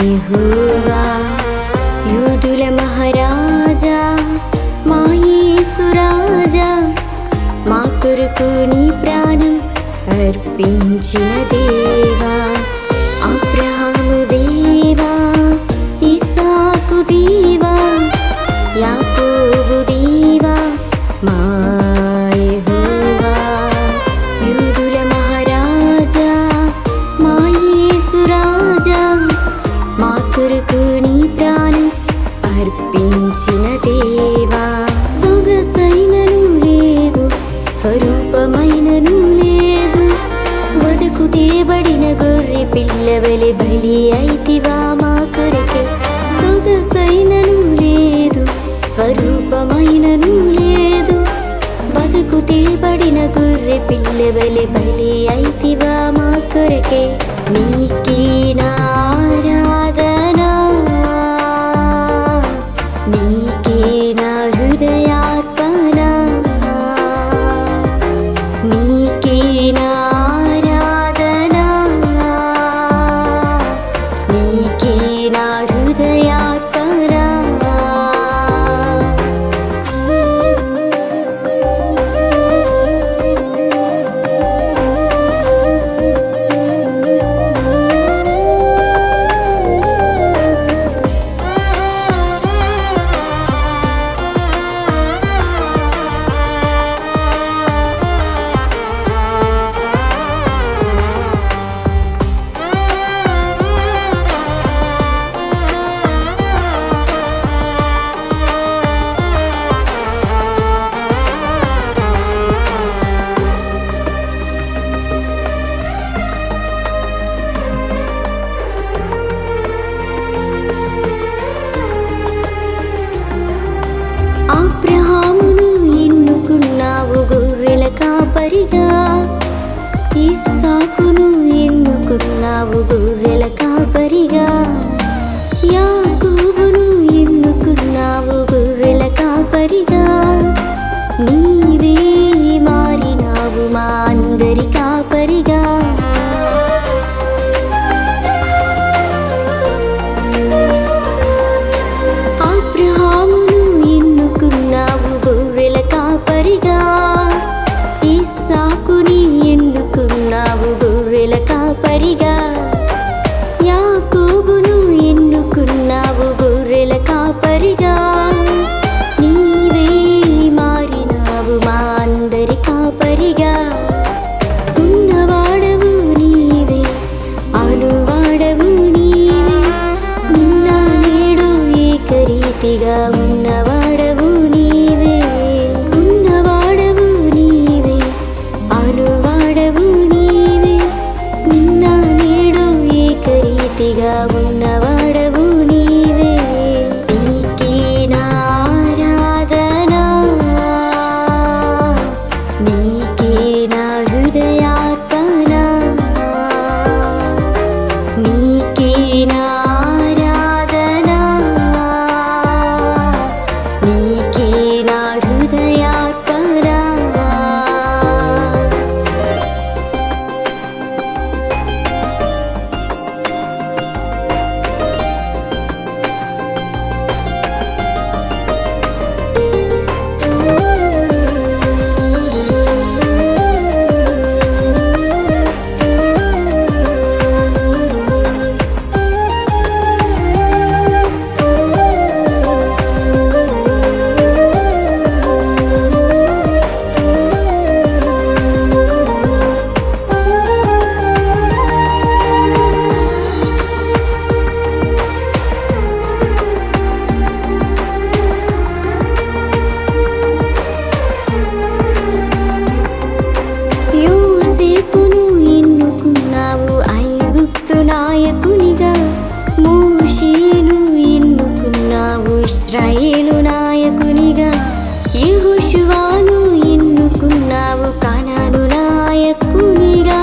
యెహోవా యూదుల మహారాజా, మా యేసు రాజా, మా కొరకు నీ ప్రాణం అర్పించిన దేవా, అబ్రహాము దేవా, ఇస్సాకు దేవా, యాకోబు దేవా, మా యెహోవా యూదుల మహారాజా, మా యేసు రాజా, మా కొరకు నీ ప్రాణం అర్పించిన దేవా. సొగసైనను లేదు, స్వరూపమైనను లేదు, వదకు తేబడిన గొర్రె పిల్లవలె బలి అయితివా మా కొరకే. సొగసైనను లేదు, స్వరూపమైనను లేదు, బతుకు తేబడిన గొర్రె పిల్లవలె బలి అయితివా మా కొరకే. నీకే నా ఆరాధనా, నీకే నా హృదయార్పణ, నీకే నా ఆరాధనా, నీకే నా హృదయార్పణ. అబ్రహామును ఎన్నుకున్నావు గొర్రెల కాపరిగా, ఇస్సాకును ఎన్నుకున్నావు గొర్రెల కాపరిగా, యాకోబును ఎన్నుకున్నావు గొర్రెల కాపరిగా. నీవే మారినావు మా అందరి కాపరిగా. అబ్రహామును ఎన్నుకున్నావు గొర్రెల కాపరిగా, ఇస్సాకుని ఎన్నుకున్నావు గొర్రెల కాపరిగా, యాకోబును ఎన్నుకున్నావు గొర్రెల కాపరిగా. నీవే మారినావు మా అందరి కాపరిగా. ఉన్నవాడవు నీవే, అనువాడవు నీవే, నిన్న నేడు ఏకరీతిగా ఉన్నవాడవు నీవే. ఉన్నవాడవు నీవే, అనువాడవు నీవే, నిన్న నేడు ఏకరీతిగా ఉన్నవాడవు నీవే. నీకే నా ఆరాధనా, నీకే నా హృదయార్పణ, నీకే నా ఆరాధనా, నీకే నా హృదయార్పణ. యోసేపును ఎన్నుకున్నావు ఐగుప్తు నాయకునిగా, మోషేను ఎన్నుకున్నావు ఇశ్రాయేలు నాయకునిగా, యెహోషువను ఎన్నుకున్నావు కనాను నాయకునిగా.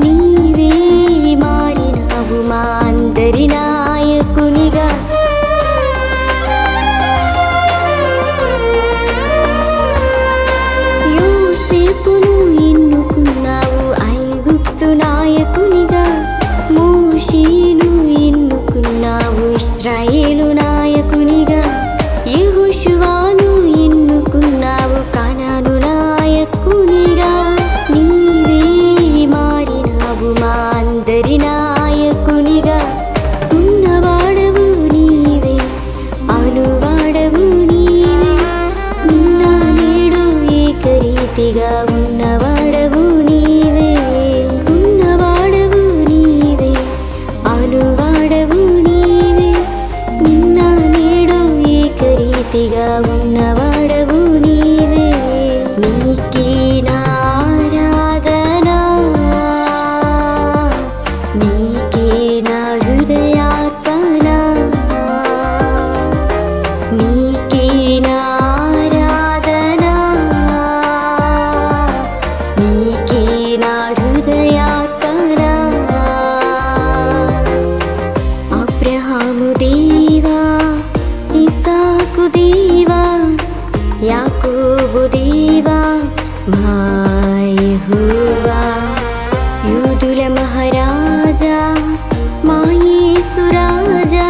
నీవే మారినావు మా అందరి నాయకునిగా. యోసేపును ఎన్నుకున్నావు ఐగుప్తు నాయకునిగా, మోషేను యాకోబు దేవా మా యెహోవా, యూదుల మహారాజా మా యేసు రాజా,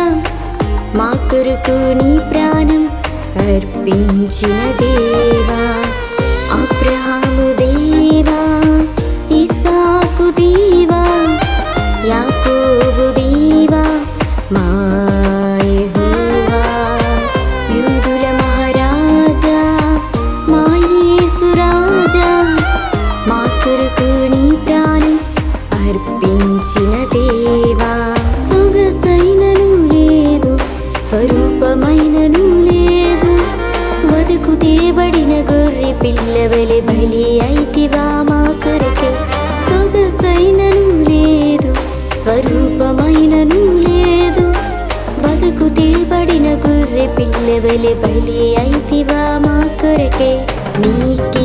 మా కొరకు నీ ప్రాణం అర్పించిన దేవా, అబ్రహాము దేవా ఇస్సాకు దేవా, యాకోబు దేవా మా యెహోవా, యూదుల మహారాజా మా యేసు రాజా, మా కొరకు నీ ప్రాణం అర్పించిన దేవా. సొగసైనను లేదు, స్వరూపమైనను లేదు, వదకు తేబడిన గొర్రె పిల్లవలె బలి అయితివా మా కొరకే. సొగసైనను లేదు, స్వరూపమైనను లేదు, బతుకు తేబడిన గొర్రె పిల్లవలె బలి అయితివా మా కొరకే. నీకే